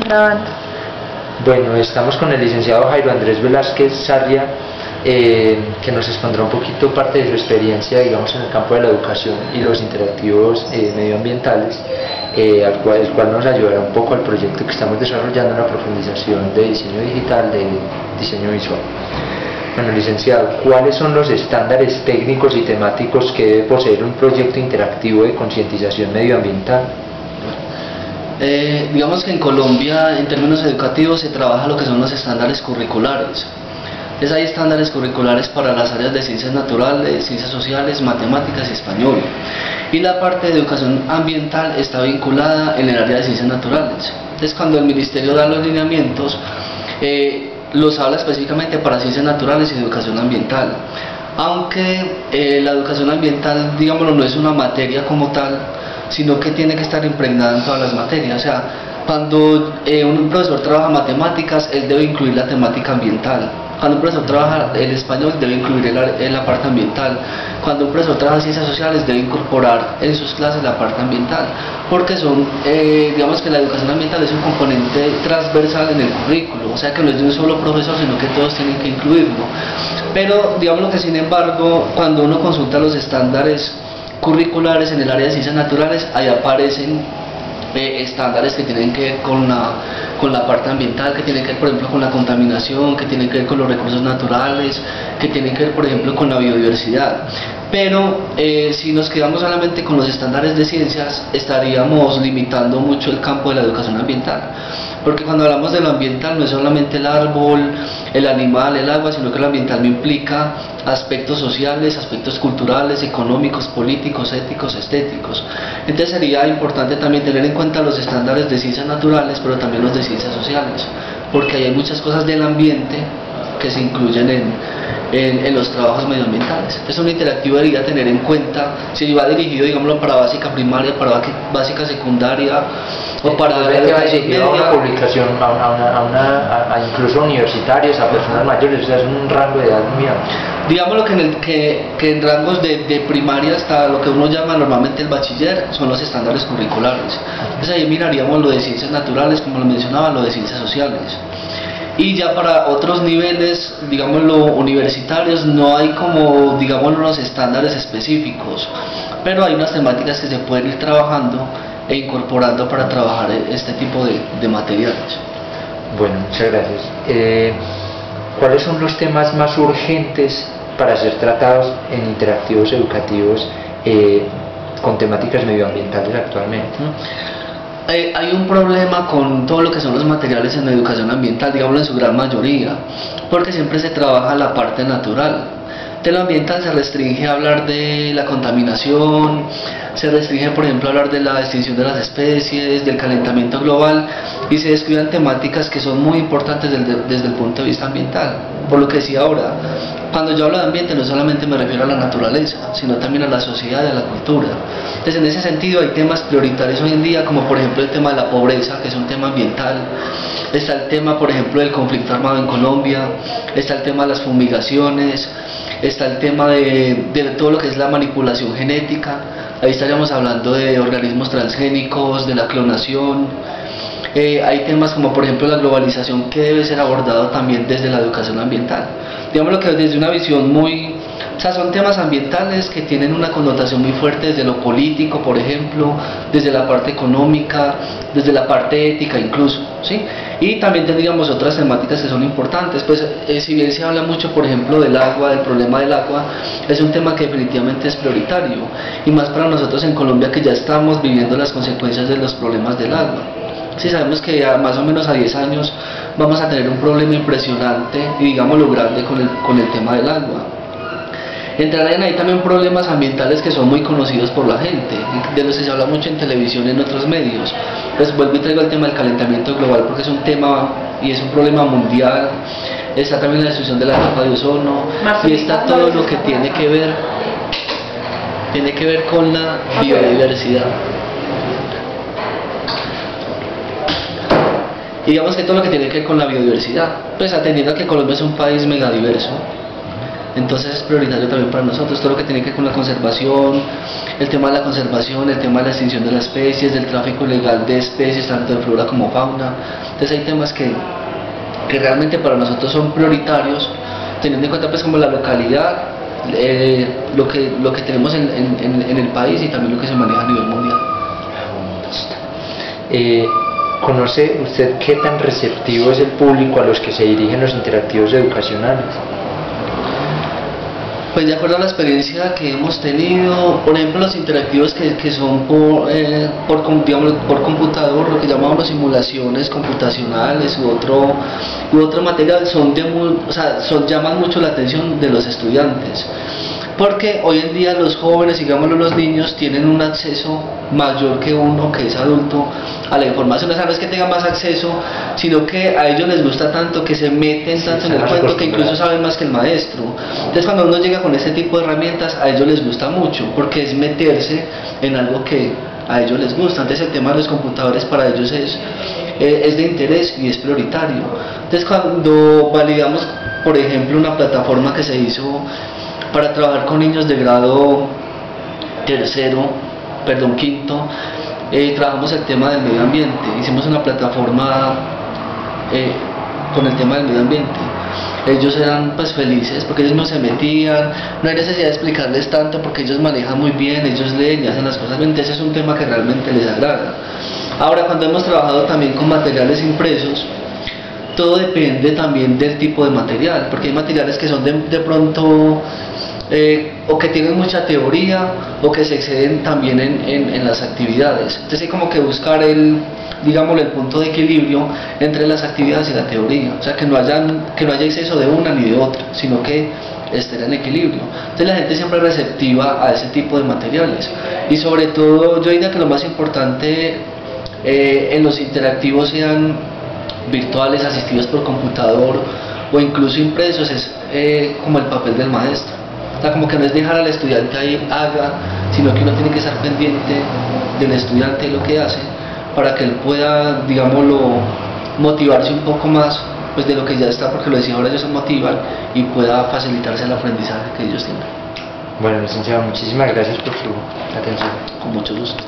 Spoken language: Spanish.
Grabando. Bueno, estamos con el licenciado Jairo Andrés Velázquez Sarria, que nos expondrá un poquito parte de su experiencia, digamos, en el campo de la educación y los interactivos medioambientales, el cual nos ayudará un poco al proyecto que estamos desarrollando en la profundización de diseño digital, de diseño visual. Bueno, licenciado, ¿cuáles son los estándares técnicos y temáticos que debe poseer un proyecto interactivo de concientización medioambiental? Digamos que en Colombia, en términos educativos, se trabaja lo que son los estándares curriculares. Entonces hay estándares curriculares para las áreas de ciencias naturales, ciencias sociales, matemáticas y español. Y la parte de educación ambiental está vinculada en el área de ciencias naturales. Entonces cuando el ministerio da los lineamientos, los habla específicamente para ciencias naturales y educación ambiental. Aunque la educación ambiental, digámoslo, no es una materia como tal, sino que tiene que estar impregnada en todas las materias. O sea, cuando un profesor trabaja matemáticas, él debe incluir la temática ambiental. Cuando un profesor trabaja el español, debe incluir la parte ambiental. Cuando un profesor trabaja ciencias sociales, debe incorporar en sus clases la parte ambiental, porque digamos que la educación ambiental es un componente transversal en el currículo, o sea que no es de un solo profesor, sino que todos tienen que incluirlo. Pero digamos que sin embargo, cuando uno consulta los estándares curriculares en el área de ciencias naturales, ahí aparecen estándares que tienen que ver con la parte ambiental, que tienen que ver, por ejemplo, con la contaminación, que tienen que ver con los recursos naturales, que tienen que ver, por ejemplo, con la biodiversidad. Pero si nos quedamos solamente con los estándares de ciencias, estaríamos limitando mucho el campo de la educación ambiental. Porque cuando hablamos de lo ambiental no es solamente el árbol, el animal, el agua, sino que lo ambiental no implica aspectos sociales, aspectos culturales, económicos, políticos, éticos, estéticos. Entonces sería importante también tener en cuenta los estándares de ciencias naturales, pero también los de ciencias sociales, porque hay muchas cosas del ambiente que se incluyen en los trabajos medioambientales. Entonces un interactivo debería tener en cuenta si va dirigido, digámoslo, para básica primaria, para básica secundaria, o para va dirigido a una publicación, incluso a universitarios, a personas mayores, o sea, es un rango de edad muy amplio. Digámoslo que en rangos de primaria hasta lo que uno llama normalmente el bachiller son los estándares curriculares. Entonces ahí miraríamos lo de ciencias naturales, como lo mencionaba, lo de ciencias sociales. Y ya para otros niveles, digámoslo, universitarios, no hay como, digámoslo, unos estándares específicos, pero hay unas temáticas que se pueden ir trabajando e incorporando para trabajar este tipo de materiales. Bueno, muchas gracias. ¿Cuáles son los temas más urgentes para ser tratados en interactivos educativos con temáticas medioambientales actualmente? Hay un problema con todo lo que son los materiales en educación ambiental, digámoslo en su gran mayoría, porque siempre se trabaja la parte natural. De lo ambiental se restringe a hablar de la contaminación, se restringe, por ejemplo, a hablar de la extinción de las especies, del calentamiento global, y se descuidan temáticas que son muy importantes desde el punto de vista ambiental. Por lo que decía ahora, cuando yo hablo de ambiente no solamente me refiero a la naturaleza, sino también a la sociedad y a la cultura. Entonces en ese sentido hay temas prioritarios hoy en día, como por ejemplo el tema de la pobreza, que es un tema ambiental. Está el tema, por ejemplo, del conflicto armado en Colombia, está el tema de las fumigaciones, está el tema de todo lo que es la manipulación genética. Ahí estaríamos hablando de organismos transgénicos, de la clonación. Hay temas como por ejemplo la globalización, que debe ser abordado también desde la educación ambiental. Digámoslo que desde una visión o sea, son temas ambientales que tienen una connotación muy fuerte desde lo político, por ejemplo, desde la parte económica, desde la parte ética incluso, ¿sí? Y también tendríamos otras temáticas que son importantes, pues si bien se habla mucho, por ejemplo, del agua, del problema del agua, es un tema que definitivamente es prioritario, y más para nosotros en Colombia, que ya estamos viviendo las consecuencias de los problemas del agua. Sí, sabemos que más o menos a 10 años vamos a tener un problema impresionante y digámoslo grande con el tema del agua. Entrarían ahí también problemas ambientales que son muy conocidos por la gente, de los que se habla mucho en televisión y en otros medios. Pues vuelvo y traigo el tema del calentamiento global, porque es un tema y es un problema mundial. Está también la destrucción de la capa de ozono, y está todo lo que tiene que ver con la biodiversidad. Y digamos que todo lo que tiene que ver con la biodiversidad, pues atendiendo a que Colombia es un país megadiverso, entonces es prioritario también para nosotros todo lo que tiene que ver con la conservación, el tema de la conservación, el tema de la extinción de las especies, del tráfico ilegal de especies, tanto de flora como fauna. Entonces hay temas que realmente para nosotros son prioritarios, teniendo en cuenta pues como la localidad, lo que tenemos en el país y también lo que se maneja a nivel mundial. ¿Conoce usted qué tan receptivo es el público a los que se dirigen los interactivos educacionales? Pues de acuerdo a la experiencia que hemos tenido, por ejemplo los interactivos que son por computador, lo que llamamos simulaciones computacionales u otro material, llaman mucho la atención de los estudiantes. Porque hoy en día los jóvenes, digámoslo los niños, tienen un acceso mayor que uno que es adulto a la información. O sea, no es que tengan más acceso, sino que a ellos les gusta tanto que se meten tanto en el cuento que incluso saben más que el maestro. Entonces cuando uno llega con este tipo de herramientas, a ellos les gusta mucho, porque es meterse en algo que a ellos les gusta. Entonces el tema de los computadores para ellos es de interés y es prioritario. Entonces cuando validamos, por ejemplo, una plataforma que se hizo para trabajar con niños de grado quinto, trabajamos el tema del medio ambiente. Hicimos una plataforma con el tema del medio ambiente. Ellos eran pues felices porque ellos no se metían, no hay necesidad de explicarles tanto porque ellos manejan muy bien, ellos leen y hacen las cosas bien. Entonces es un tema que realmente les agrada. Ahora, cuando hemos trabajado también con materiales impresos, todo depende también del tipo de material, porque hay materiales que son de pronto o que tienen mucha teoría o que se exceden también en las actividades. Entonces hay como que buscar el punto de equilibrio entre las actividades y la teoría, o sea que no haya exceso de una ni de otra, sino que estén en equilibrio. Entonces la gente siempre es receptiva a ese tipo de materiales, y sobre todo yo diría que lo más importante en los interactivos, sean virtuales, asistidos por computador o incluso impresos, es como el papel del maestro. O sea, como que no es dejar al estudiante ahí haga, sino que uno tiene que estar pendiente del estudiante y lo que hace, para que él pueda, digámoslo, motivarse un poco más pues de lo que ya está, porque lo decía ahora, ellos se motivan, y pueda facilitarse el aprendizaje que ellos tienen. Bueno, licenciado, muchísimas gracias por su atención. Con mucho gusto.